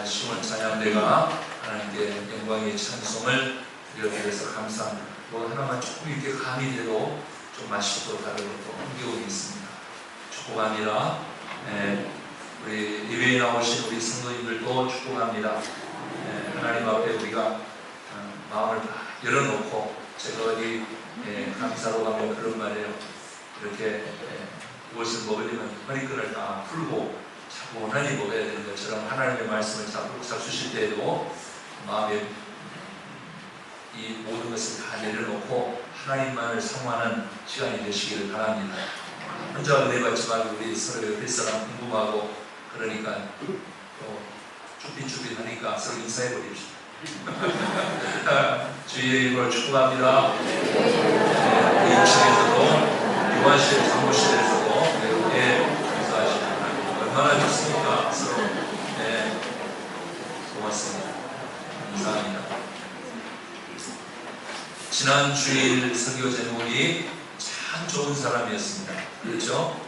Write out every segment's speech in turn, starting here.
시원 찬양대가 하나님께 영광의 찬송을 드려드려서 감사합니다. 뭐 하나만 조금 이렇게 감이 돼도 좀 맛있고 다르고 또 흥겨움이 있습니다. 축복합니다. 우리 예배에 나오신 우리 성도님들도 축복합니다. 하나님 앞에 우리가 마음을 다 열어놓고 제가 어디 감사로 가면 그런 말이에요. 이렇게 무엇을 먹으려면 허리끈을 다 풀고 자꾸 원한히 먹어야 되는 것처럼 하나님의 말씀을 자꾸 잡수실 때에도 마음에 이 모든 것을 다 내려놓고 하나님만을 사모하는 시간이 되시기를 바랍니다. 혼자 은혜 받지 말고 우리 서로 옆에 사람 궁금하고 그러니까 또 쭈삣쭈삣하니까 서로 인사해 버립시다. 주의 이름으로 축복합니다. 이 집에서도 유아실 사무실에서도 이렇게 인사하시는 하나님 얼마나 좋습니까? 서로 고맙습니다. 감사합니다. 지난 주일 설교 제목이 참 좋은 사람이었습니다. 그렇죠?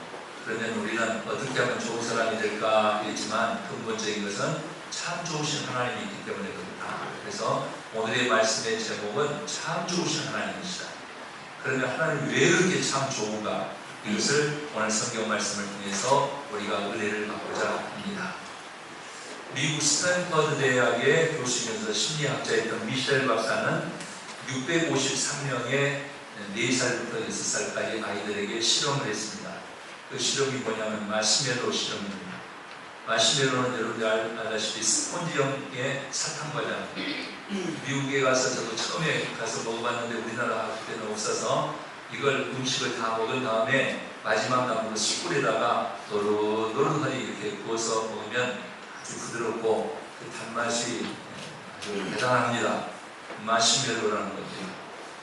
그러면 우리는 어떻게 하면 좋은 사람이 될까 했지만 근본적인 것은 참 좋으신 하나님이 있기 때문에 그렇다. 그래서 오늘의 말씀의 제목은 참 좋으신 하나님이시다. 그러면 하나님 왜 이렇게 참 좋은가? 이것을 오늘 성경 말씀을 통해서 우리가 은혜를 받고자 합니다. 미국 스탠퍼드 대학의 교수이면서 심리학자였던 미셸 박사는 653명의 4살부터 6살까지 아이들에게 실험을 했습니다. 그 실험이 뭐냐면 마시멜로 실험입니다. 마시멜로는 여러분들 알다시피 스폰지형의 사탕과자. 미국에 가서 저도 처음에 가서 먹어봤는데 우리나라 학교 때는 없어서 이걸 음식을 다 먹은 다음에 마지막 남은 숯불에다가 노릇노릇하니 이렇게 구워서 먹으면 아주 부드럽고 그 단맛이 아주 대단합니다. 마시멜로라는 겁니다.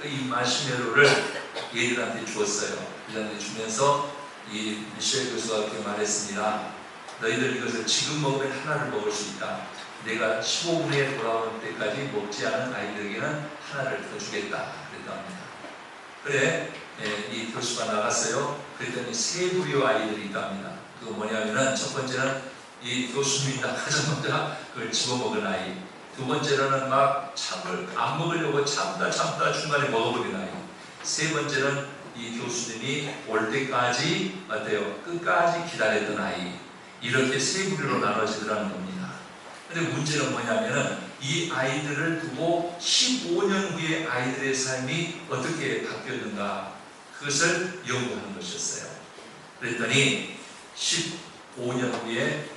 이 마시멜로를 얘들한테 주었어요. 얘들한테 주면서 이 미셸 교수가 그렇게 말했습니다. 너희들 이것을 지금 먹으면 하나를 먹을 수 있다. 내가 15분에 돌아올 때까지 먹지 않은 아이들에게는 하나를 더 주겠다. 그랬답니다. 그래, 이 교수가 나갔어요. 그랬더니 세 부류의 아이들이 있답니다. 그거 뭐냐면은 첫 번째는 이 교수님이 나가자마자 그걸 집어먹은 아이. 두 번째로는 막 참을 안 먹으려고 참다 중간에 먹어버린 아이. 세 번째는 이 교수님이 올 때까지 어때요? 끝까지 기다렸던 아이. 이렇게 세 부류로 나눠지더라는 겁니다. 근데 문제는 뭐냐면은 이 아이들을 두고 15년 후에 아이들의 삶이 어떻게 바뀌었는가 그것을 연구하는 것이었어요. 그랬더니 15년 후에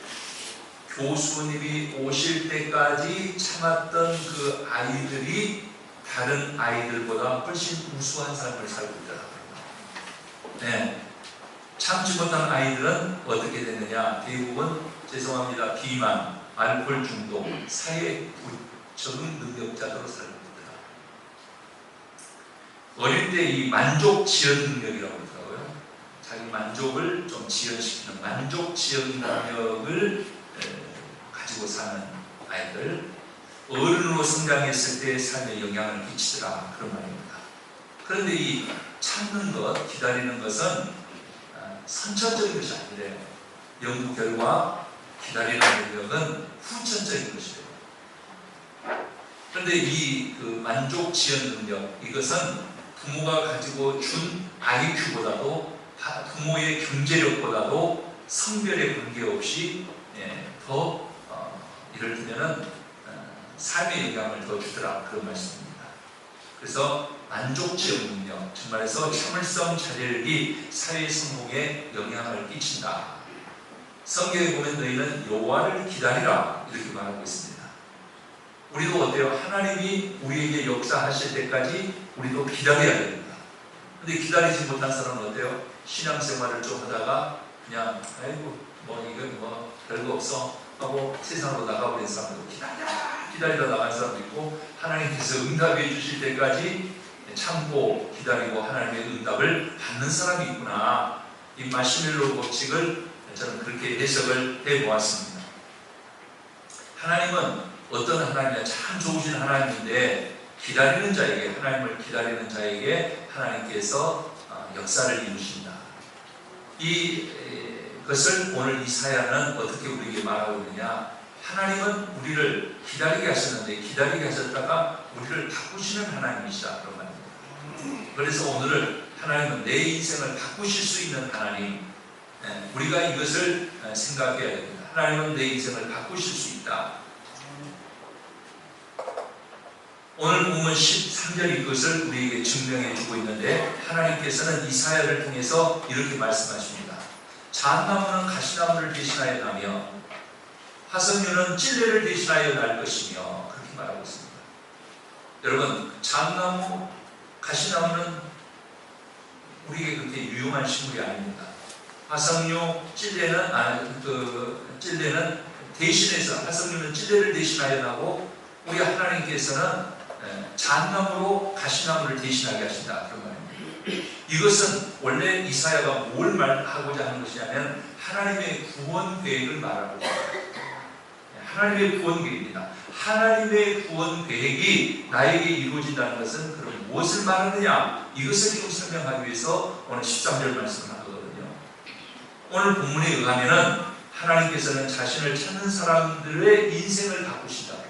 교수님이 오실 때까지 참았던 그 아이들이 다른 아이들보다 훨씬 우수한 삶을 살고 있더라고요. 참지 못한 아이들은 어떻게 됐느냐? 대부분 죄송합니다. 비만, 알코올 중독, 사회 적응 능력자들로 살고 있더라. 어릴 때 이 만족 지연 능력이라고 그러더라고요. 자기 만족을 좀 지연시키는 만족 지연 능력을 가지고 사는 아이들, 어른으로 성장했을 때 삶에 영향을 끼치더라. 그런 말입니다. 그런데 이 참는 것, 기다리는 것은 선천적인 것이 아니래요. 연구 결과 기다리는 능력은 후천적인 것이래요. 그런데 이 만족 지연 능력, 이것은 부모가 가지고 준 IQ보다도 부모의 경제력보다도 성별에 관계없이 더 이를 들면은 삶의 영향을 더 주더라. 그런 말씀입니다. 그래서 만족 지연 능력, 즉 말해서 참을성 자제력이 사회 성공에 영향을 끼친다. 성경에 보면 너희는 여호와를 기다리라 이렇게 말하고 있습니다. 우리도 어때요? 하나님이 우리에게 역사하실 때까지 우리도 기다려야 됩니다. 근데 기다리지 못한 사람은 어때요? 신앙생활을 좀 하다가 그냥 아이고 뭐 이건 뭐 별거 없어 하고 세상으로 나가버린 사람도 기다리다 나간 사람도 있고 하나님께서 응답해 주실 때까지 참고 기다리고 하나님의 응답을 받는 사람이 있구나. 이 마시멜로 법칙을 저는 그렇게 해석을 해보았습니다. 하나님은 어떤 하나님이냐? 참 좋으신 하나님인데 기다리는 자에게, 하나님을 기다리는 자에게 하나님께서 역사를 이루신다. 이것을 오늘 이사야는 어떻게 우리에게 말하고 있느냐? 하나님은 우리를 기다리게 하셨는데 기다리게 하셨다가 우리를 바꾸시는 하나님이시다 그런 말입니다. 그래서 오늘은 하나님은 내 인생을 바꾸실 수 있는 하나님, 우리가 이것을 생각해야 됩니다. 하나님은 내 인생을 바꾸실 수 있다. 오늘 본문 13절 이것을 우리에게 증명해 주고 있는데 하나님께서는 이사야를 통해서 이렇게 말씀하십니다. 잣나무는 가시나무를 대신하여 나며 화석류는 찔레를 대신하여 날 것이며 그렇게 말하고 있습니다. 여러분, 잣나무, 가시나무는 우리에게 그렇게 유용한 식물이 아닙니다. 화석류, 찔레는 대신해서 화석류는 찔레를 대신하여 나고 우리 하나님께서는 잣나무로 가시나무를 대신하게 하신다 그런 말입니다. 이것은 원래 이사야가 뭘 말하고자 하는 것이냐면 하나님의 구원 계획을 말하고 있습니다. 하나님의 구원 계획입니다. 하나님의 구원 계획이 나에게 이루어진다는 것은 그럼 무엇을 말하느냐? 이것을 지금 설명하기 위해서 오늘 13절 말씀을 하거든요. 오늘 본문에 의하면은 하나님께서는 자신을 찾는 사람들의 인생을 바꾸신다.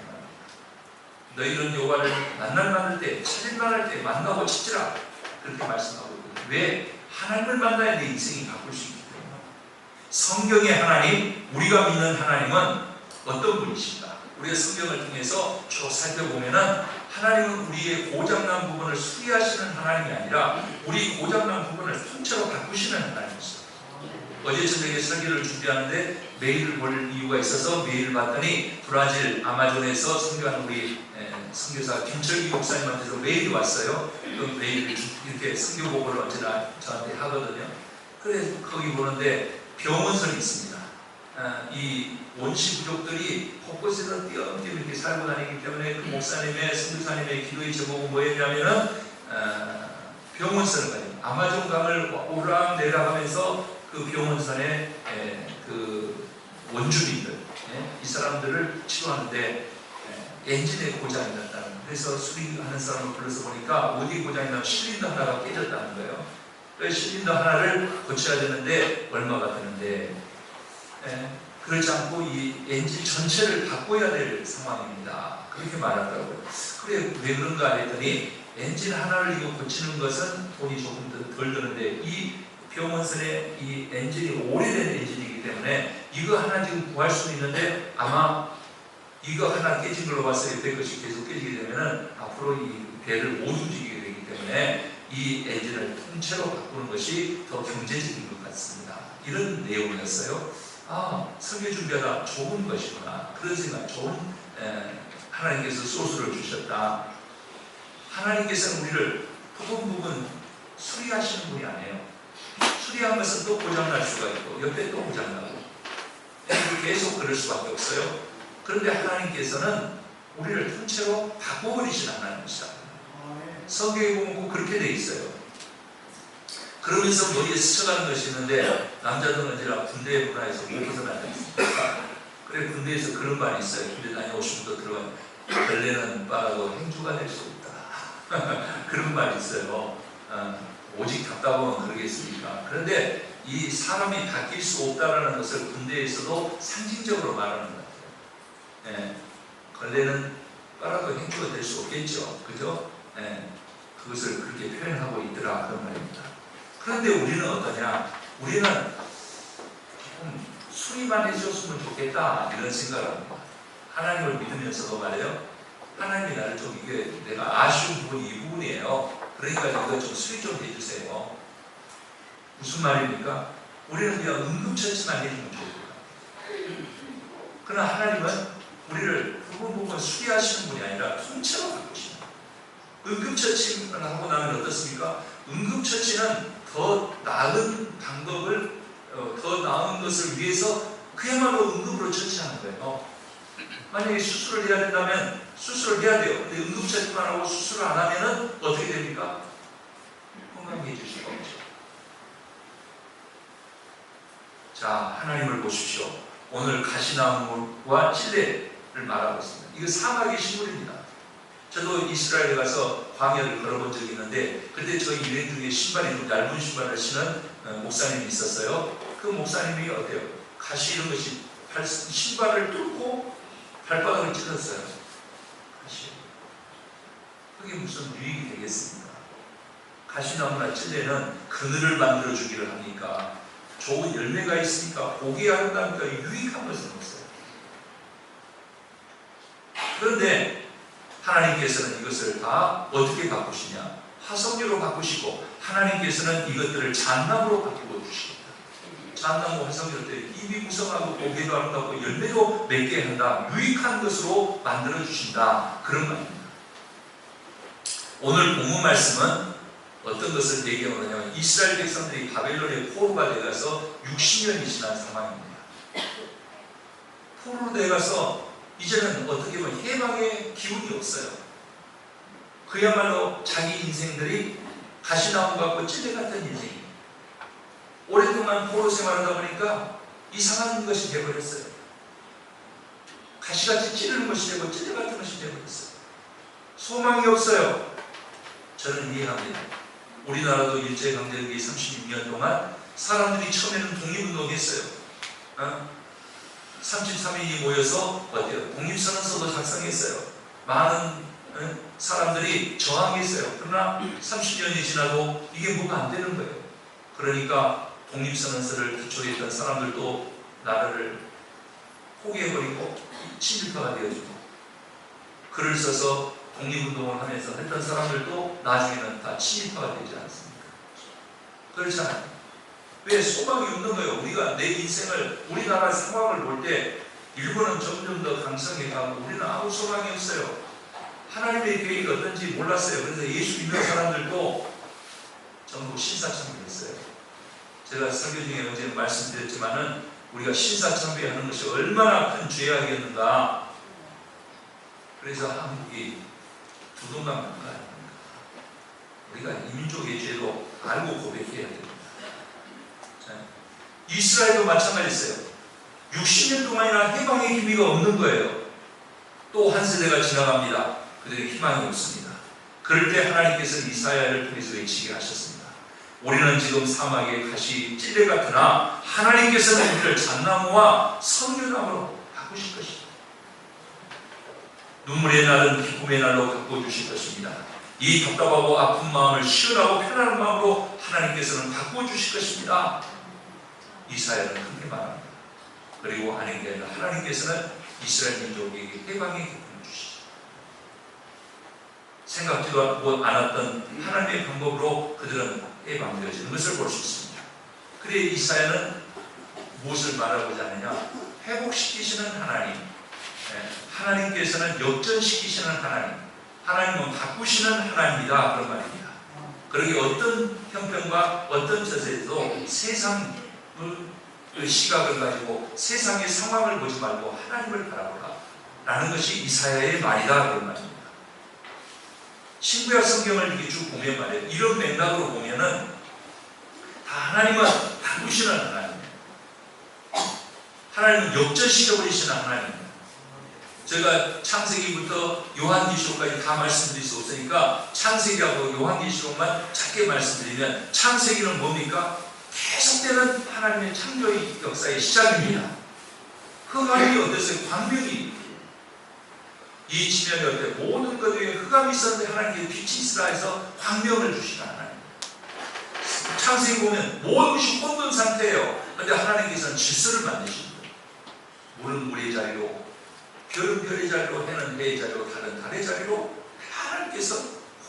너희는 여호와를 만날 때, 찾을 만할 때 만나고 찾으라. 그렇게 말씀하고 있거든요. 왜? 하나님을 만나야 내 인생이 바꿀 수 있기 때문에. 성경의 하나님, 우리가 믿는 하나님은 어떤 분이신가? 우리가 성경을 통해서 쭉 살펴보면은 하나님은 우리의 고장난 부분을 수리하시는 하나님이 아니라 우리 고장난 부분을 통째로 바꾸시는 하나님이시죠. 어제 저녁에 설교를 준비하는데 메일을 볼 이유가 있어서 메일을 봤더니 브라질 아마존에서 선교하는 우리 선교사 김철기 목사님한테서 메일이 왔어요. 그 메일을 이렇게 선교 보고를 언제나 저한테 하거든요. 그래서 거기 보는데 병원설이 있습니다. 이 원시 부족들이 곳곳에서 띄엄띄엄 이렇게 살고 다니기 때문에 그 목사님의 선교사님의 기도의 제목은 뭐였냐면은 병원설을 가지고 아마존 강을 오르락 내리락 하면서 그 병원선에 그 원주민들 이 사람들을 치료하는데 엔진에 고장이 났다는, 그래서 수리하는 사람을 불러서 보니까 어디 고장이 나면 실린더 하나가 깨졌다는 거예요. 그래서 실린더 하나를 고쳐야 되는데 얼마가 드는데 그렇지 않고 이 엔진 전체를 바꿔야 될 상황입니다. 그렇게 말하더라고요. 그래 왜 그런가 했더니 엔진 하나를 이거 고치는 것은 돈이 조금 덜 드는데 이 병원선의 이 엔진이 오래된 엔진이기 때문에 이거 하나 지금 구할 수는 있는데 아마 이거 하나 깨진 걸로 봐서 옆에 것이 계속 깨지게 되면은 앞으로 이 배를 못 움직이게 되기 때문에 이 엔진을 통째로 바꾸는 것이 더 경제적인 것 같습니다. 이런 내용이었어요. 설교 준비하다 좋은 것이구나. 그런 생각, 좋은 하나님께서 소스를 주셨다. 하나님께서는 우리를 부분 수리하시는 분이 아니에요. 수리한 것은 또 고장날 수가 있고 옆에 또 고장나고 계속 그럴 수밖에 없어요. 그런데 하나님께서는 우리를 통째로 바꿔버리신 하나님이시다. 성경에 보면 꼭 그렇게 돼 있어요. 그러면서 머리에 스쳐가는 것이 있는데 남자들은 언제나 군대 문화에서 못 벗어나지 않습니까? 그래 군대에서 그런 말이 있어요. 군대 다녀오신 분도 들어가요. 결례는 빠르고 행주가 될 수 없다. 그런 말이 있어요. 오직 답답하면 그러겠습니까? 그런데 이 사람이 바뀔 수 없다는 것을 군대에서도 상징적으로 말하는 것 같아요. 걸레는 빠르고 행주가 될 수 없겠죠. 그죠? 그것을 그렇게 표현하고 있더라. 그런 말입니다. 그런데 우리는 어떠냐? 우리는 조금 수리만 해줬으면 좋겠다. 이런 생각을 합니다. 하나님을 믿으면서도 말이에요. 하나님이 나를 좀 이게 내가 아쉬운 부분이 이 부분이에요. 그러니까 이거 좀 수리 좀 해주세요. 무슨 말입니까? 우리는 그냥 응급처치만 해주면 좋을 것 같아요. 그러나 하나님은 우리를 부분 수리하시는 분이 아니라 통째로 바꾸시는 거예요. 응급처치를 하고 나면 어떻습니까? 응급처치는 더 나은 방법을, 더 나은 것을 위해서 그야말로 응급으로 처치하는 거예요. 만약에 수술을 해야 된다면 수술을 해야 돼요. 근데 응급처치만 하고 수술을 안 하면은 어떻게 됩니까? 건강해질 수가 없죠. 자, 하나님을 보십시오. 오늘 가시나무와 찔레를 말하고 있습니다. 이거 사막의 식물입니다. 저도 이스라엘에 가서 광야를 걸어본 적이 있는데 그때 저희 일행 중에 신발이 좀 얇은 신발을 신은 목사님이 있었어요. 그 목사님이 어때요? 가시 이런 것이 신발을 뚫고 발바닥을 찔렀어요. 그게 무슨 유익이 되겠습니까? 가시나무나 찔레는 그늘을 만들어 주기를 하니까 좋은 열매가 있으니까 보기 아름다우니까 유익한 것은 없어요. 그런데 하나님께서는 이것을 다 어떻게 바꾸시냐? 화석류로 바꾸시고 하나님께서는 이것들을 잣나무로 바꾸어 주십니다. 잣나무 화석류로 입이 무성하고 보기도 아름답고 열매도 맺게 한다. 유익한 것으로 만들어 주신다. 그런 말입니다. 오늘 본문 말씀은 어떤 것을 얘기하냐면 이스라엘 백성들이 바벨론의 포로가 되어서 60년이 지난 상황입니다. 포로로 되어서 이제는 어떻게 보면 해방의 기운이 없어요. 그야말로 자기 인생들이 가시나무 같고 찔레 같은 인생이에요. 오랫동안 포로 생활하다 보니까 이상한 것이 되어버렸어요. 가시같이 찌르는 것이 되고 찔레 같은 것이 되어버렸어요. 소망이 없어요. 저는 이해합니다. 우리나라도 일제강점기 36년 동안 사람들이 처음에는 독립운동 했어요. 33인이 모여서 어때요? 독립선언서도 작성했어요. 많은 사람들이 저항했어요. 그러나 30년이 지나도 이게 뭐가 안 되는 거예요. 그러니까 독립선언서를 기초했던 사람들도 나라를 포기해버리고 친일파가 되어지고, 글을 써서 독립운동을 하면서 했던 사람들도 나중에는 다 친일파가 되지 않습니까? 그렇잖아요. 왜? 소망이 없는 거예요. 우리가 내 인생을, 우리나라 상황을 볼 때 일본은 점점 더 강성해가고 우리는 아무 소망이 없어요. 하나님의 계획이 어떤지 몰랐어요. 그래서 예수 믿는 사람들도 전부 신사참배했어요. 제가 설교 중에 언제 말씀드렸지만은 우리가 신사참배하는 것이 얼마나 큰 죄악이었는가. 그래서 한국이 두동강 국가 아닙니까? 우리가 이민족의 죄도 알고 고백해야 됩니다. 자, 이스라엘도 마찬가지였어요. 60년 동안이나 해방의 기미가 없는 거예요. 또 한 세대가 지나갑니다. 그들의 희망이 없습니다. 그럴 때 하나님께서 이사야를 통해서 외치게 하셨습니다. 우리는 지금 사막의 가시 찔레 같으나 하나님께서는 우리를 잣나무와 석류나무로 바꾸실 것입니다. 눈물의 날은 기쁨의 날로 바꿔주실 것입니다. 이 답답하고 아픈 마음을 시원하고 편안한 마음으로 하나님께서는 바꿔주실 것입니다. 이사야는 그렇게 말합니다. 그리고 하나님께서는 이스라엘 민족에게 해방의 기쁨을 주시죠. 생각지도 않았던 하나님의 방법으로 그들은 해방되어지는 것을 볼 수 있습니다. 그래 이사야는 무엇을 말하고자 하느냐? 회복시키시는 하나님, 하나님께서는 역전시키시는 하나님, 하나님은 바꾸시는 하나님이다, 그런 말입니다. 그러게 어떤 형편과 어떤 처세에도 세상의 시각을 가지고 세상의 상황을 보지 말고 하나님을 바라보라 라는 것이 이사야의 말이다, 그런 말입니다. 신구약 성경을 이렇게 쭉 보면 말이에요. 이런 맥락으로 보면은 다 하나님은 바꾸시는 하나님이에요. 하나님은 역전시켜버리시는 하나님이에요. 제가 창세기부터 요한계시록까지 다 말씀드릴 수 없으니까 창세기하고 요한계시록만 짧게 말씀드리면, 창세기는 뭡니까? 계속되는 하나님의 창조의 역사의 시작입니다. 흑암이 어땠어요? 광명이. 이 지면에 어때? 모든 것 위에 흑암이 있었는데 하나님께 빛이 있으라 해서 광명을 주시는 하나님. 창세기 보면 모든 것이 혼돈 상태예요. 그런데 하나님께서는 질서를 만드십니다. 물은 물의 자리로, 별은 별의 자리로, 해는 해의 자리로, 달은 달의 자리로 하나님께서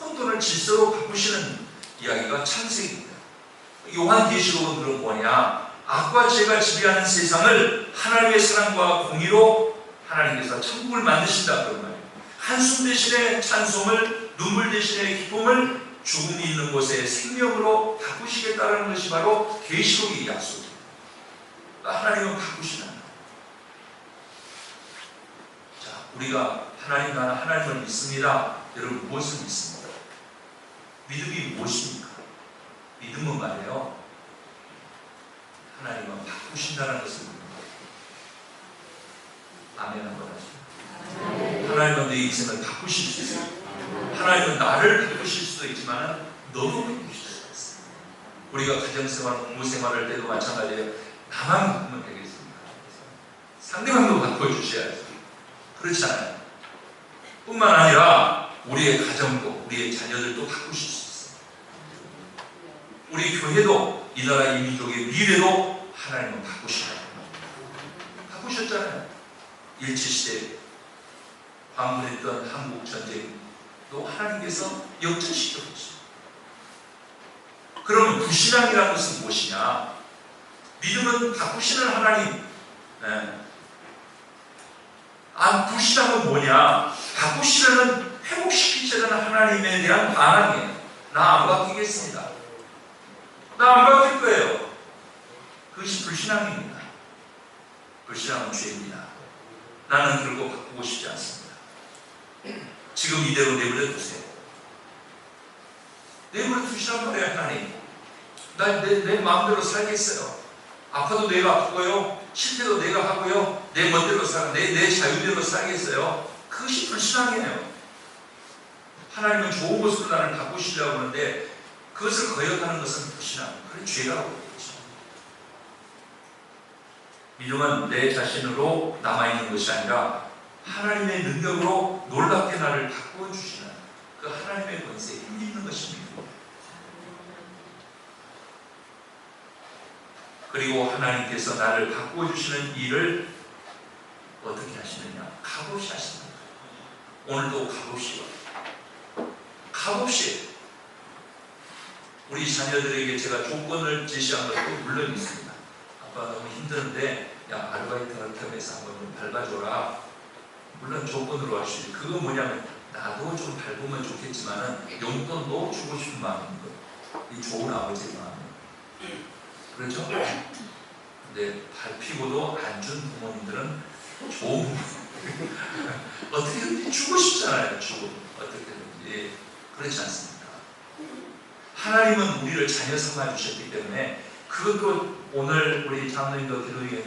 혼돈을 질서로 바꾸시는 이야기가 창세기입니다. 요한계시록은 그럼 뭐냐? 악과 죄가 지배하는 세상을 하나님의 사랑과 공의로 하나님께서 천국을 만드신다, 그런 말이에요. 한숨 대신에 찬송을, 눈물 대신에 기쁨을, 죽음이 있는 곳에 생명으로 바꾸시겠다는 것이 바로 계시록의 약속입니다. 하나님은 바꾸시는 거예요. 자, 우리가 하나님을 믿습니다. 여러분, 무엇을 믿습니까? 믿음이 무엇입니까? 믿음은 말이에요, 하나님은 바꾸신다는 것을 믿는 거예요. 아멘 한번 하시죠. 하나님은 내 인생을 바꾸실 수 있어요. 하나님은 나를 바꾸실 수도 있지만 너도 바꾸실 수도 있어요. 우리가 가정생활, 공부생활 할 때도 마찬가지예요. 나만 바꾸면 되겠습니까? 상대방도 바꿔주셔야죠. 그렇잖아요. 뿐만 아니라 우리의 가정도, 우리의 자녀들도 바꾸실 수 있어요. 우리 교회도, 이 나라 이 민족의 미래도 하나님은 바꾸시라고. 바꾸셨잖아요. 일제시대 방문했던 한국 전쟁도 하나님께서 역전시켜 주셨어요. 그러면 불신앙이라는 것은 무엇이냐? 믿음은 바꾸시는 하나님. 불신앙은 뭐냐? 바꾸시려는, 회복시키시려는 하나님에 대한 반항이에요. 나 안 바뀌겠습니다. 나 안 바뀔 거예요. 그것이 불신앙입니다. 불신앙은 죄입니다. 나는 결국 바꾸고 싶지 않습니다. 지금 이대로 내버려 두세요. 내버려 두시란 말이에요. 하나님, 내 마음대로 살겠어요. 아파도 내가 아프고요, 실패도 내가 하고요, 내 멋대로 살아, 내 자유대로 살겠어요. 그것이 불신앙이에요. 하나님은 좋은 것으로 나를 바꾸시려고 하는데 그것을 거역하는 것은 불신앙, 그게 죄라고 그러죠. 믿음은 내 자신으로 남아있는 것이 아니라 하나님의 능력으로 놀랍게 나를 바꾸어 주시는 그 하나님의 권세에 힘입는 것입니다. 그리고 하나님께서 나를 바꾸어 주시는 일을 어떻게 하시느냐? 값없이 하십니다. 오늘도 값없이, 값없이 우리 자녀들에게 제가 조건을 제시한 것도 물론 있습니다. 아빠 너무 힘드는데 야, 아르바이트 겸해서 한번 좀 밟아줘라. 물론 조건으로 하시지. 그거 뭐냐면 나도 좀 밟으면 좋겠지만은 용돈도 주고 싶은 마음인 거예요. 이 좋은 아버지의 마음. 그렇죠? 근데 밟히고도 안 준 부모님들은 좋은 부모님. 어떻게든지 주고 싶잖아요. 주고 어떻게든지. 그렇지 않습니까? 하나님은 우리를 자녀 삼아 주셨기 때문에 그것도 오늘 우리 장로님도 기도에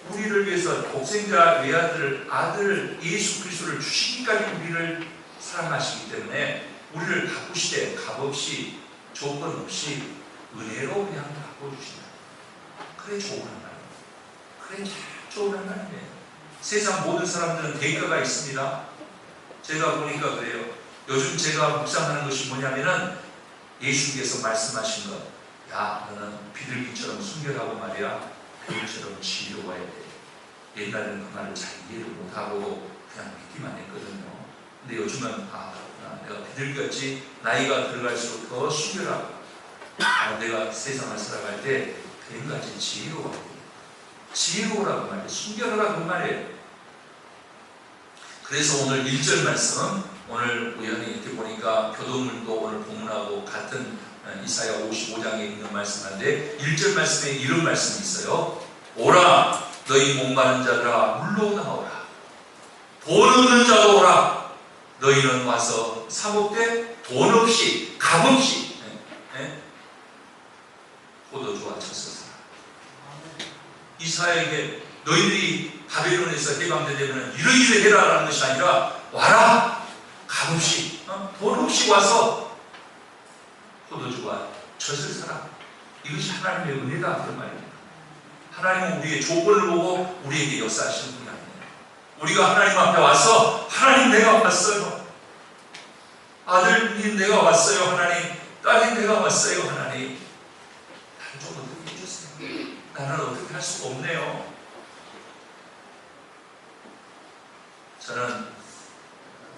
우리를 위해서 독생자 외아들 아들 예수 그리스도를 주시기까지 우리를 사랑하시기 때문에 우리를 바꾸시되 값없이 조건 없이 은혜로 그냥 바꿔주신다. 그래 좋은 하나님, 그래 참 좋은 하나님이에요. 세상 모든 사람들은 대가가 있습니다. 제가 보니까 그래요. 요즘 제가 묵상하는 것이 뭐냐면은 예수님께서 말씀하신 것, 야 너는 비둘기처럼 순결하고 말이야 별처럼 지혜로워야 돼. 옛날에는 그 말을 잘 이해를 못하고 그냥 믿기만 했거든요. 근데 요즘은 내가 비둘기같이 나이가 들어갈수록 더 순결하고 내가 세상을 살아갈 때 뱀같이 지혜로워야 돼. 지혜로우라고 말이에요. 순결하라고 말이에요. 그래서 오늘 1절 말씀, 오늘 우연히 이렇게 보니까 교도문도 오늘 본문하고 같은 이사야 55장에 있는 말씀인데 1절 말씀에 이런 말씀이 있어요. 오라 너희 목마른 자들아 물로 나오라. 돈 없는 자도 오라. 너희는 와서 사 먹되 돈 없이 값없이 포도주와 젖소서. 이사야에게 너희들이 바벨론에서 해방되려면 이러이러 해라라는 것이 아니라 와라 값없이 돈 없이 와서 포도주와 젖을 사라. 이것이 하나님의 은혜다 그런 말입니다. 하나님은 우리의 조건을 보고 우리에게 역사하시는 분이 아니에요. 우리가 하나님 앞에 와서 하나님 내가 왔어요. 아들님 내가 왔어요. 하나님 딸님 내가 왔어요. 하나님 나를 좀 어떻게 해주세요. 나는 어떻게 할 수가 없네요. 저는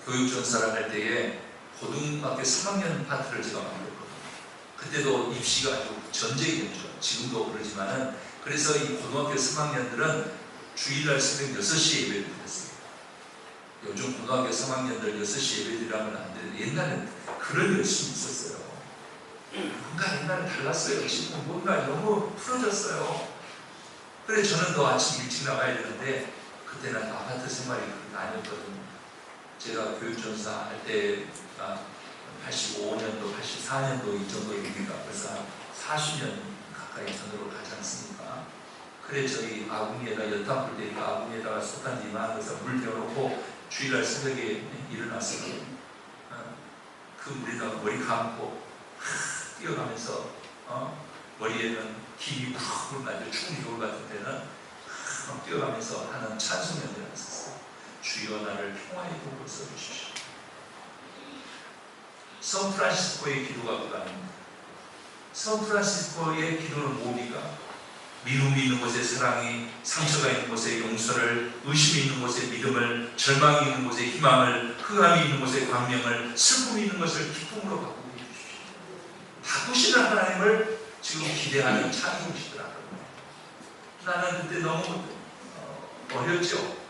교육전사를 할 때에 고등학교 3학년 파트를 제가 만들었거든요. 그때도 입시가 아주 전쟁이었죠. 지금도 그러지만은 그래서 이 고등학교 3학년들은 주일날 새벽 6시에 예배를 드렸어요. 요즘 고등학교 3학년들 6시 예배 드리라면 안 돼요. 옛날에는 그런 열심이 있었어요. 뭔가 옛날에 달랐어요. 지금 뭔가 너무 풀어졌어요. 그래 저는 더 아침 일찍 나가야 되는데 그때는 아파트 생활이 그렇게 아니었거든요. 제가 교육전사 할 때가 85년도, 84년도 이 정도입니까? 벌써 40년 가까이 전으로 가지 않습니까? 그래 저희 아궁이에다 연탄 불 때니까 아궁이에다가 솥단지 이만해서 물 데워놓고 주일날 새벽에 일어났어요. 그 물에다가 머리 감고 뛰어가면서 머리에는 김이 푹 나죠. 추운 겨울 같은 때는 뛰어가면서 하는 찬송 연주를 했었어요. 주여 나를 평화의 도구로 써주십시오. 샌프란시스코의 기도가 그거 아닙니다. 샌프란시스코의 기도는 뭡니까? 미움이 있는 곳에 사랑이, 상처가 있는 곳에 용서를, 의심이 있는 곳에 믿음을, 절망이 있는 곳에 희망을, 흑암이 있는 곳에 광명을, 슬픔이 있는 것을 기쁨으로 바꾸고 해주십시오. 바꾸시는 하나님을 지금 기대하는 찬송시더라고요. 나는 그때 너무 어렸죠.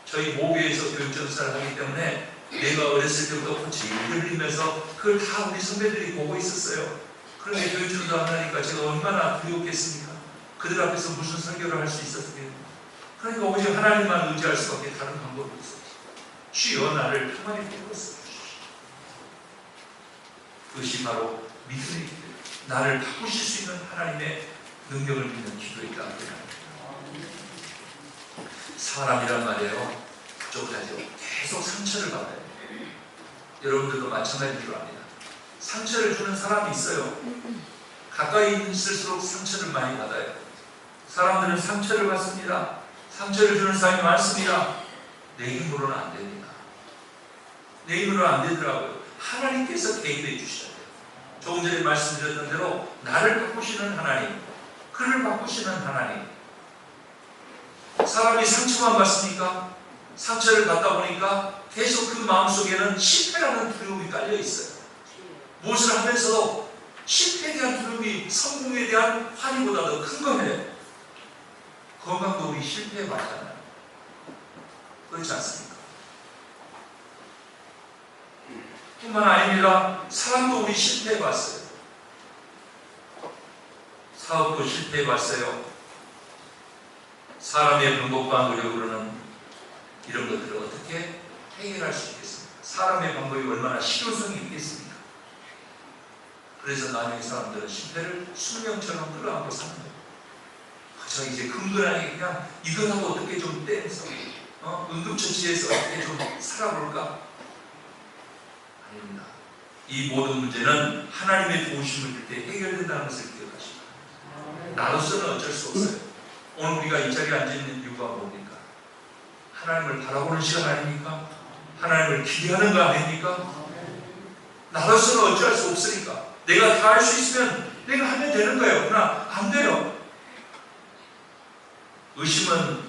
저희 모교에서 교육전사를 하기 때문에 내가 어렸을 때부터 질질 흘리면서 그걸 다 우리 선배들이 보고 있었어요. 그런데 교육전사 하니까 제가 얼마나 두렵겠습니까? 그들 앞에서 무슨 설교를 할 수 있었겠어요? 그러니까 오직 하나님만 의지할 수밖에 다른 방법이 없었죠. 주여 나를 평안히 도구로 써주십시오. 그것이 바로 믿음의 기도, 나를 바꾸실 수 있는 하나님의 능력을 믿는 기도였다. 사람이란 말이에요. 부족하죠. 계속 상처를 받아요. 여러분들도 마찬가지로 합니다. 상처를 주는 사람이 있어요. 가까이 있을수록 상처를 많이 받아요. 사람들은 상처를 받습니다. 상처를 주는 사람이 많습니다. 내 힘으로는 안 됩니다. 내 힘으로는 안 되더라고요. 하나님께서 개입해 주셔야 돼요. 조금 전에 말씀드렸던 대로 나를 바꾸시는 하나님, 그를 바꾸시는 하나님. 사람이 상처만 받습니까? 상처를 받다 보니까 계속 그 마음속에는 실패라는 두려움이 깔려 있어요. 무엇을 하면서도 실패에 대한 두려움이 성공에 대한 환희보다 더 큰 거예요. 건강도 우리 실패해 봤잖아요. 그렇지 않습니까? 뿐만 아닙니다. 사람도 우리 실패해 봤어요. 사업도 실패해 봤어요. 사람의 방법과 노력으로는 이런 것들을 어떻게 해결할 수 있겠습니까? 사람의 방법이 얼마나 실효성이 있겠습니까? 그래서 나중에 사람들은 실패를 수명처럼 끌어안고 사는 거예요. 그저 이제 근근하게 그냥 이거라도 어떻게 좀 떼서 응급처치해서 어떻게 좀 살아볼까? 아닙니다. 이 모든 문제는 하나님의 도우심을 때 해결된다는 것을 기억하십시오. 나로서는 어쩔 수 없어요. 오늘 우리가 이 자리에 앉아있는 이유가 뭡니까? 하나님을 바라보는 시간 아닙니까? 하나님을 기대하는 거 아닙니까? 나로서는 어쩔 수 없으니까 내가 다 할 수 있으면 내가 하면 되는 거예요. 그러나 안 돼요. 의심은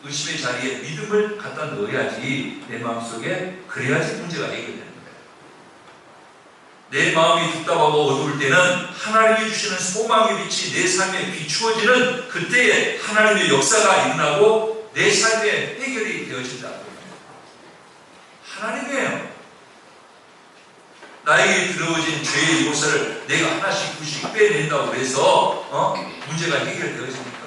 의심의 자리에 믿음을 갖다 넣어야지 내 마음속에 그래야지 문제가 해결되는 거예요. 내 마음이 답답하고 어두울 때는 하나님이 주시는 소망의 빛이 내 삶에 비추어지는 그때에 하나님의 역사가 일어나고 내 삶에 해결이 되어진다고. 하나님이에요. 나에게 들어오진 죄의 요소를 내가 하나씩 둘씩 빼낸다고 해서 문제가 해결되어집니까?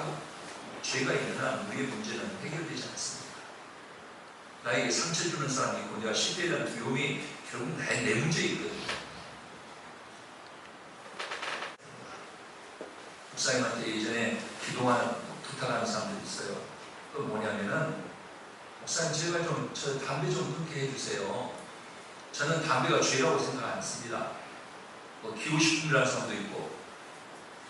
죄가 일어나는 우리의 문제는 해결되지 않습니다. 나에게 상처 주는 사람이 있고 내가 실패에 대한 두려움이 결국 내 문제에 있거든요. 목사님한테 예전에 기도하는 부탁하는 사람들이 있어요. 또 뭐냐면은 목사님 제발 저 담배 좀 끊게 해주세요. 저는 담배가 죄라고 생각 안 씁니다. 기호식품이라는 사람도 있고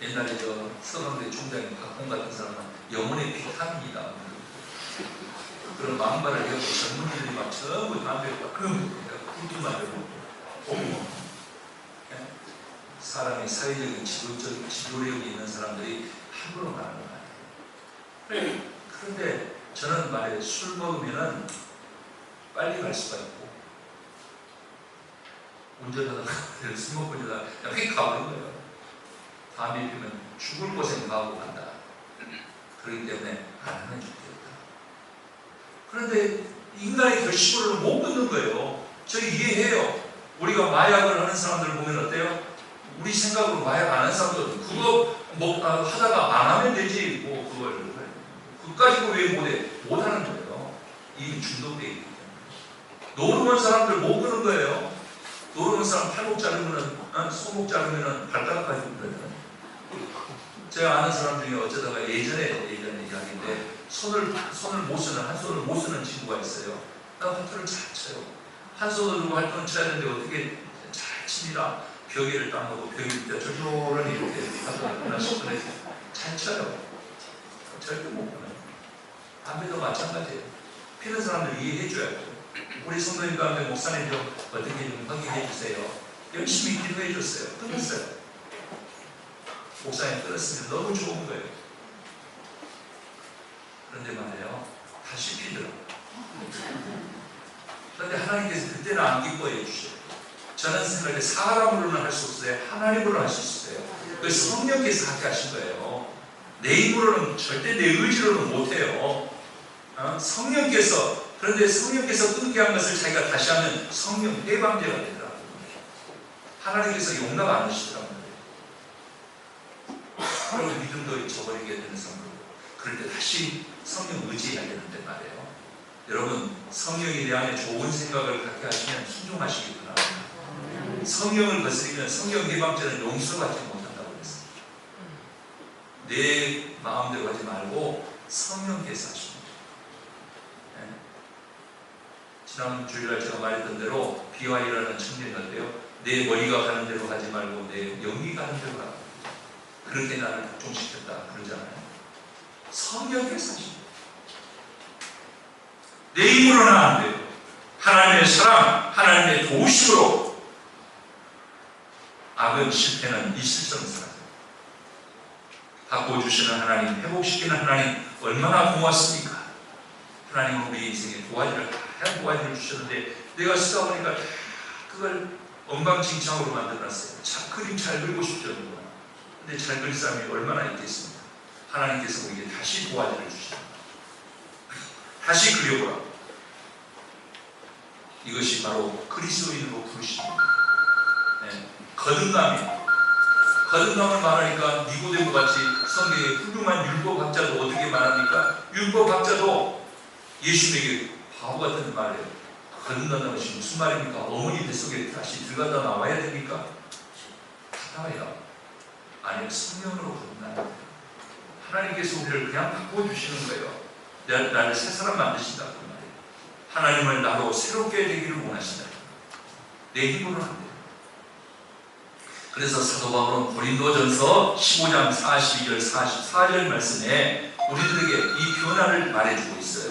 옛날에 저 서강대 총장인 박홍 같은 사람은 영혼의 비타민이다. 그런 망발을 해서 전문의들이 막 전부 담배를 막 굿도 마르고 사람의 사회적인 지도력이 있는 사람들이 함부로 말하는 거예요. 그런데 저는 말해 술 먹으면은 빨리 갈 수가 있고 운전하다가 술 먹고 이러다가 그냥 휙 가버린 거예요. 담배 피우면 죽을 곳에 가고 간다. 그렇기 때문에 안 하면 좋겠다. 그런데 인간의 결심을 못 끊는 거예요. 저 이해해요. 우리가 마약을 하는 사람들을 보면 어때요? 우리 생각으로 마약 안 하는 사람들 그거 하다가 안 하면 되지 뭐 그걸 그까짓 거 왜 못해? 못하는 거예요. 이미 중독되어 있기 때문에. 노름한 사람들 못 끄는 거예요. 노름한 사람 팔목 자르면은 손목 자르면은 발가락까지 끄거든. 제가 아는 사람 중에 어쩌다가 예전에 이야기인데 손을 못 쓰는 한 손을 못 쓰는 친구가 있어요. 나 활투를 잘 쳐요. 한 손을 들고 활투는 쳐야 되는데 어떻게 잘 칩니다. 벽에를 닦고 벽에 밑에 저절은 이렇게 하고 하나씩 잘 쳐요. 절대 못 보내요. 담배도 마찬가지예요. 필요한 사람들 이해해줘야죠. 우리 성도님 가운데 목사님 좀 어떻게 좀 확인해 주세요. 열심히 기도해 줬어요. 끊었어요. 목사님 끊었으면 너무 좋은 거예요. 그런데 말이에요, 다시 피더라고요. 그런데 하나님께서 그때는 안 기뻐해 주셔요. 저는 생각에 사람으로는 할 수 없어요. 하나님으로 할 수 있어요. 그 성령께서 하게 하신 거예요. 내 힘으로는 절대 내 의지로는 못해요. 성령께서, 그런데 성령께서 끊게 한 것을 자기가 다시 하면 성령 해방제가 되더라고요. 하나님께서 용납 안 하시더라고요. 그리고 믿음도 잊어버리게 되는 성도. 그럴 때 다시 성령 의지해야 되는데 말이에요. 여러분, 성령에 대한 좋은 생각을 갖게 하시면 순종하시기 바랍니다. 성령을 거스리면 성령 해방죄는 용서받지 못한다고 그랬어요. 내 마음대로 하지 말고 성령께서 하십니다. 네. 지난 주일날 제가 말했던 대로 비와 일하는 청년인데요, 내 머리가 가는 대로 가지 말고 내 영이 가는 대로 가라. 그렇게 나를 복종시켰다 그러잖아요. 성령께서 하십니다. 내 힘으로는 안 돼요. 하나님의 사랑, 하나님의 도우심으로. 악은 실패는 이 실성을 살아요. 바꿔주시는 하나님, 회복시키는 하나님 얼마나 고맙습니까? 하나님은 우리 인생에 도화지를 하얀 도화지를 주셨는데 내가 쓰다 보니까 그걸 엉망진창으로 만들어놨어요. 그림 잘 그리고 싶죠. 근데 잘 그릴 사람이 얼마나 있겠습니까? 하나님께서 우리에게 다시 도화지를 주시다. 다시 그려보라. 이것이 바로 그리스도인으로 부르십니다. 네. 거듭남을 말하니까 니고데모 같이 성경에 훌륭한 율법학자도 어떻게 말합니까? 율법학자도 예수님에게 바보 같은 말이에요. 거듭난다는 것이 무슨 말입니까? 어머니 뱃속에 다시 들어가다 나와야 됩니까? 나와요. 아니, 성령으로 거듭나는 거예요. 하나님께서 우리를 그냥 바꿔주시는 거예요. 나를 새 사람 만드신다 그 말이에요. 하나님을 나로 새롭게 되기를 원하신다. 내 힘으로는 안 돼요. 그래서 사도 바울은 고린도전서 15장 42절 44절 말씀에 우리들에게 이 변화를 말해주고 있어요.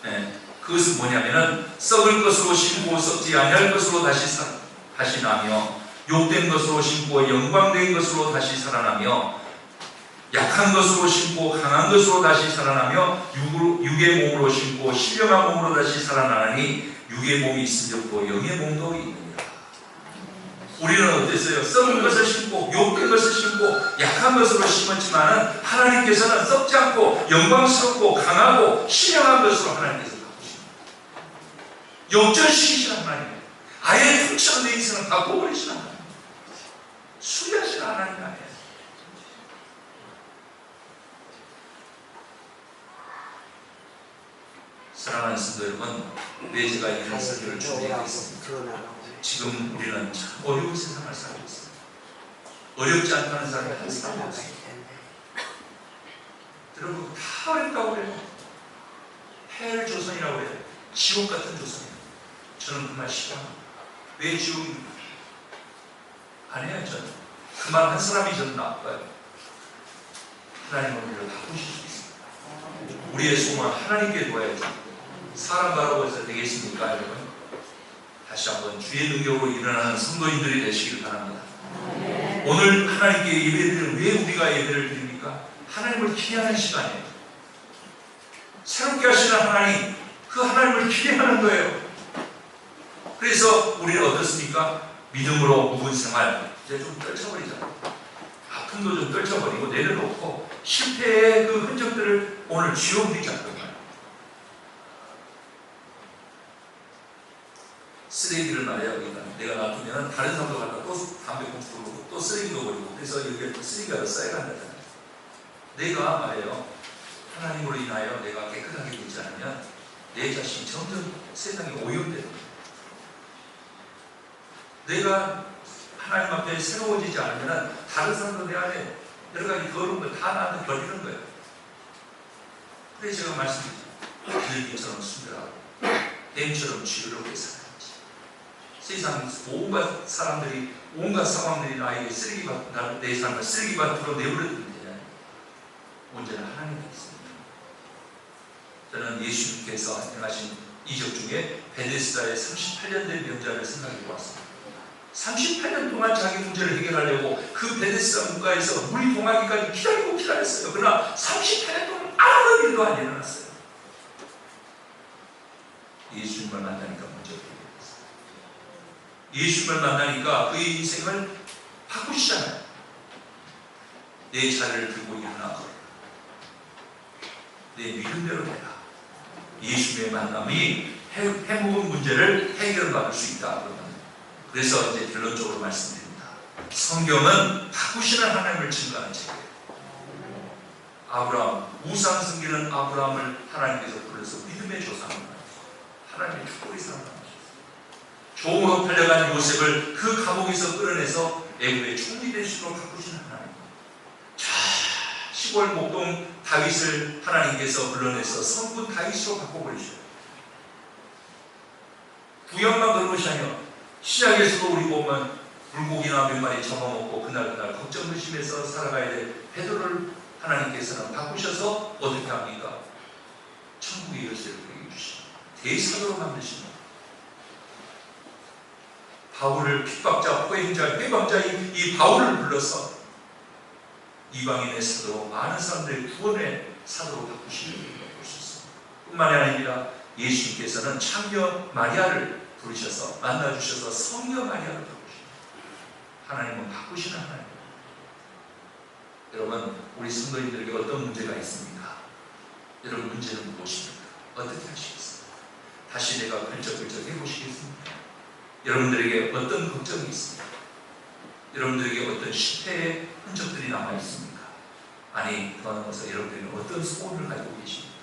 네. 그것은 뭐냐면은 썩을 것으로 심고 썩지 아니할 것으로 다시 나며 욕된 것으로 심고 영광된 것으로 다시 살아나며 약한 것으로 심고 강한 것으로 다시 살아나며 육의 몸으로 심고 신령한 몸으로 다시 살아나니 육의 몸이 있은 적도 영의 몸도 있느니라. 우리는 어땠어요? 썩은 것을 심고 욕된 것을 심고 약한 것으로 심었지만 하나님께서는 썩지 않고 영광스럽고 강하고 신령한 것으로 하나님께서 바꾸십니다. 역전시키시는 하나님, 아예 훔쳐내 인생을 바꿔버리시는 하나님, 수리하시는 하나님 아니에요. 사랑하는 성도 여러분, 왜 제가 이런 설교를 준비했습니까? 지금 우리는 참 어려운 세상을 살고 있습니다. 어렵지 않다는 사람이 한 사람도 없습니다. 여러분, 다 어렵다고 그래요. 헬 조선이라고 해요. 지옥 같은 조선이에요. 저는 그 말 싫어합니다. 왜 지옥입니까? 아니에요. 저는 그 말 한 사람이 저는 나빠요. 하나님은 우리를 바꾸실 수 있습니다. 우리의 소망은 하나님께 두어야죠. 사람 바라보아서 되겠습니까, 여러분? 다시 한번 주의 능력으로 일어나는 성도인들이 되시길 바랍니다. 오늘 하나님께 예배를 왜 우리가 예배를 드립니까? 하나님을 기대하는 시간이에요. 새롭게 하시는 하나님, 그 하나님을 기대하는 거예요. 그래서 우리는 어떻습니까? 믿음으로 묵은 생활 이제 좀 떨쳐버리잖아요. 아픔도 좀 떨쳐버리고 내려놓고 실패의 그 흔적들을 오늘 지워버리자는 거예요. 쓰레기를 말해요. 그러니까 내가 놔두면 다른 사람도 갖다 또 담배 꽁초도 버리고 또 쓰레기도 버리고 그래서 여기에 쓰레기가 더 쌓여간다잖아요. 내가 말해요. 하나님으로 인하여 내가 깨끗하게 되지 않으면 내 자신이 점점 세상에 오염되는 거예요. 내가 하나님 앞에 새로워지지 않으면 다른 사람도 내 안에 여러 가지 더러운 걸 다 나한테 버리는 거예요. 그래서 제가 말씀드리죠. 비둘기처럼 순결하고 뱀처럼 지혜롭게 살아야지. 세상 온갖 사람들이 온갖 상황들이 나에게 쓰레기밭, 내 삶을 쓰레기밭으로 내버려두는데 언제나 하나님이 있습니다. 저는 예수님께서 행하신 이적 중에 베데스다의 38년 된 병자를 생각해 보았습니다. 38년 동안 자기 문제를 해결하려고 그 베데스다 문가에서 물이 동하기까지 기다리고 기다렸어요. 그러나 38년 동안 아무 일도 안 일어났어요. 예수님을 만나니까 문제가 해결됐어요. 예수님을 만나니까 그의 인생을 바꾸시잖아요. 내 자리를 들고 일어나 걸어라. 내 믿음대로 해라. 예수님의 만남이 해묵은 문제를 해결받을 수 있다. 그래서 이제 결론적으로 말씀드립니다. 성경은 바꾸시는 하나님을 증거하는 책이에요. 아브라함, 우상 섬기는 아브라함을 하나님께서 불러서 믿음의 조상으로 하나님의 축복의 사람으로 하셨어요. 종으로 팔려간 요셉을 그 감옥에서 끌어내서 애굽의 총리 대신으로 바꾸시는 하나님. 자, 시골 목동 다윗을 하나님께서 불러내서 성군 다윗으로 바꿔버리셔요. 구약만 그런 것이 아니에요. 신약에서도 우리 보면 물고기나 몇 마리 잡아먹고 그날 걱정 의심해서 살아가야 될 베드로를 하나님께서는 바꾸셔서 어떻게 합니까? 천국의 열쇠를 그에게 주시고 대사도로 만드십니다. 바울을 핍박자, 포행자, 회방자인 이 바울을 불러서 이방인의 사도로 많은 사람들의 구원의 사도로 바꾸시는 것을 볼 수 있습니다. 뿐만이 아니라 예수님께서는 창녀 마리아를 부르셔서 만나주셔서 성녀 마리아를 바꾸십니다. 하나님은 바꾸시는 하나님. 여러분, 우리 성도님들에게 어떤 문제가 있습니까? 여러분, 문제는 무엇입니까? 어떻게 하시겠습니까? 다시 내가 펄쩍펄쩍 해보시겠습니까? 여러분들에게 어떤 걱정이 있습니까? 여러분들에게 어떤 실패의 흔적들이 남아있습니까? 아니, 더 넘어서 여러분들에게 어떤 소원을 가지고 계십니까?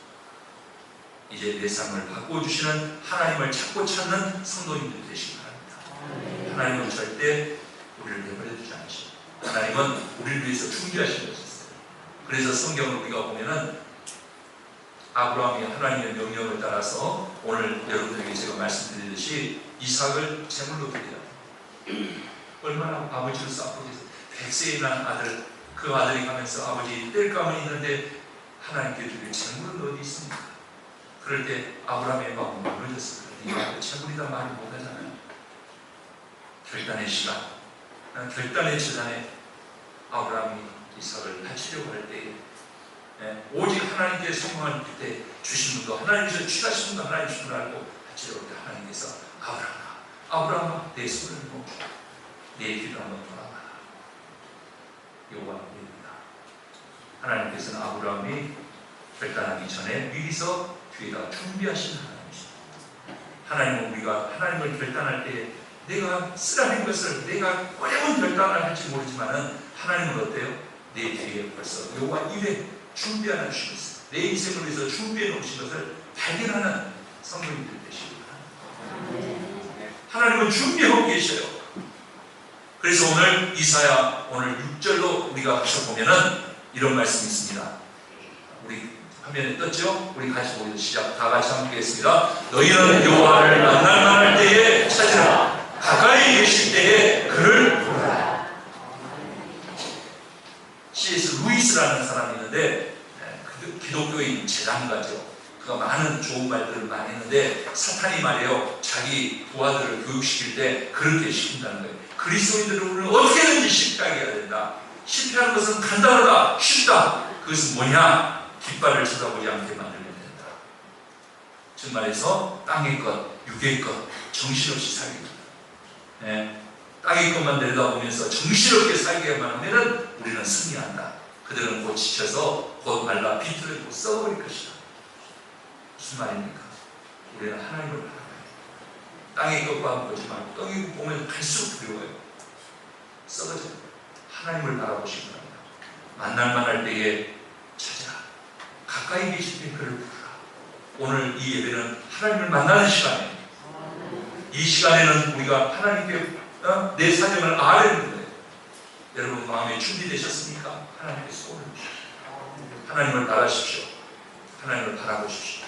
이제 내 삶을 바꿔주시는 하나님을 찾고 찾는 성도님들 되시기 바랍니다. 하나님은 절대 우리를 내버려두지 않으십니다. 하나님은 우리를 위해서 준비하신 것이 있어요. 그래서 성경을 우리가 보면은 아브라함이 하나님의 명령을 따라서 오늘 여러분들에게 제가 말씀드리듯이 이삭을 제물로 드려야 돼요. 얼마나 아버지를 싸우고 계세요. 100세에 난 아들, 그 아들이 가면서 아버지 뗄감은 있는데 하나님께 드릴 제물은 어디 있습니까? 그럴 때 아브라함의 마음은 무너졌을 거예요. 제물이다 말을 못하잖아요. 결단의 시간, 결단의 재단에 아브라함이 이삭을 바치려고 할 때에 오직 하나님께 성공할 때 주신 분도 하나님께서 취하신 분도 하나님 주신 분 알고 바치려고 할 때 하나님께서 아브라함아 내 손을 멈춰 내 길을 한번 돌아봐라. 요구합니다. 하나님께서는 아브라함이 결단하기 전에 미리서 뒤에다 준비하신 하나님이십니다. 하나님은 우리가 하나님을 결단할 때 내가 쓰라린 것을 내가 어려운 결단을 할지 모르지만은 하나님은 어때요? 내 뒤에 벌써 요구와 일에 준비하는 주신 것을 내 인생을 위해서 준비해 놓으신 것을 발견하는 성도님들 되시기 바랍니다. 하나님은 준비하고 계셔요. 그래서 오늘 이사야 오늘 6절로 우리가 가서 보면은 이런 말씀이 있습니다. 우리 화면에 떴죠? 우리 같이 보기로 시작. 다 같이 함께 했습니다. 너희는 여호와를 만날 때에 찾으라. 가까이 계실 때에 그를 보라. C.S. 루이스라는 사람이 있는데 기독교인 재단가죠. 그가 많은 좋은 말들을 많이 했는데 사탄이 말이에요. 자기 부하들을 교육시킬 때 그렇게 시킨다는 거예요. 그리스도인들은 우리는 어떻게든지 실패하게 해야 된다. 실패하는 것은 간단하다. 쉽다. 그것은 뭐냐? 깃발을 쳐다보지 않게 만들면 된다. 즉 말해서 땅의 것, 육의 것, 정신없이 살게 된다. 땅의 것만 내려다보면서 정신없게 살게만 하면 우리는 승리한다. 그들은 곧 지쳐서 곧 말라 비틀어지고 썩어버릴 것이다. 무슨 말입니까? 우리는 하나님을 바라봐야 돼. 땅의 것과 보지 말고 땅의 것 보면 갈수록 두려워요. 썩어져요. 하나님을 바라보시기 바랍니다. 만날만 할 때에 찾으라. 가까이 계실 때 그를 부르라. 오늘 이 예배는 하나님을 만나는 시간이에요. 이 시간에는 우리가 하나님께 내 사정을 아뢰는 거예요. 여러분 마음에 준비되셨습니까? 하나님께 소원을 주십시오. 하나님을 바라십시오. 하나님을 바라보십시오.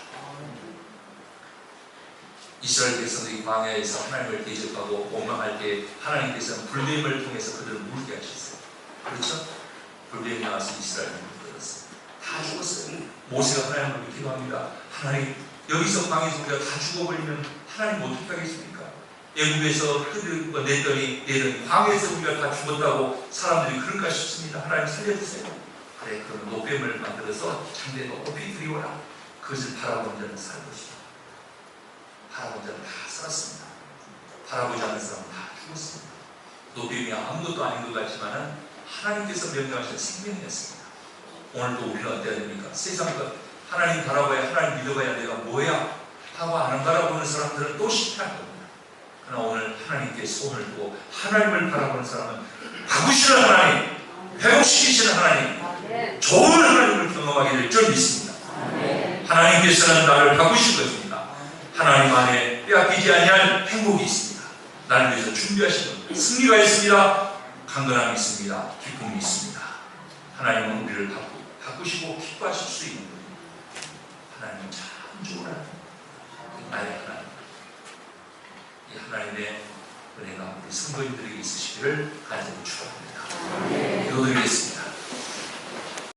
이스라엘 백성들이 광야에서 하나님을 대적하고 원망할 때 하나님께서는 불뱀을 통해서 그들을 물게 하셨어요. 그렇죠? 불뱀이 나와서 이스라엘을 물들었어요. 다 다 죽었어요. 모세가 하나님을 기도합니다. 하나님, 여기서 방에서 우리가 다 죽어버리면 하나님 어떻게 하겠습니까? 애국에서 냈더니 광에서 우리가 다 죽었다고 사람들이 그럴까 싶습니다. 하나님 살려주세요. 그래, 그럼 노뱀을 만들어서 장대에 높이 들이워라. 그것을 바라본 자는 살 것이다. 바라본 자는 다 살았습니다. 바라보지 않는 사람은 다 죽었습니다. 노뱀이 아무것도 아닌 것 같지만 하나님께서 명령하신 생명이었습니다. 오늘도 우리는 어때야 됩니까? 세상과 하나님 바라봐야, 하나님 믿어봐야 내가 뭐야 하고 안 바라보는 사람들은 또 실패할 겁니다. 그러나 오늘 하나님께 손을 두고 하나님을 바라보는 사람은 바꾸시는 하나님, 회복시키시는 하나님, 좋은 하나님을 경험하게 될 줄 믿습니다. 하나님께서는 나를 바꾸실 것입니다. 하나님 안에 빼앗기지 아니할 행복이 있습니다. 나를 위해서 준비하신 겁니다. 승리가 있습니다. 강건함이 있습니다. 기쁨이 있습니다. 하나님은 우리를 바꾸시고 기뻐하실 수 있는 겁니다. 하나님은 참 좋은 하나님, 나의 하나님. 이 하나님의 은혜가 우리 성도님들에게 있으시기를 간절히 축원합니다. 기도드리겠습니다.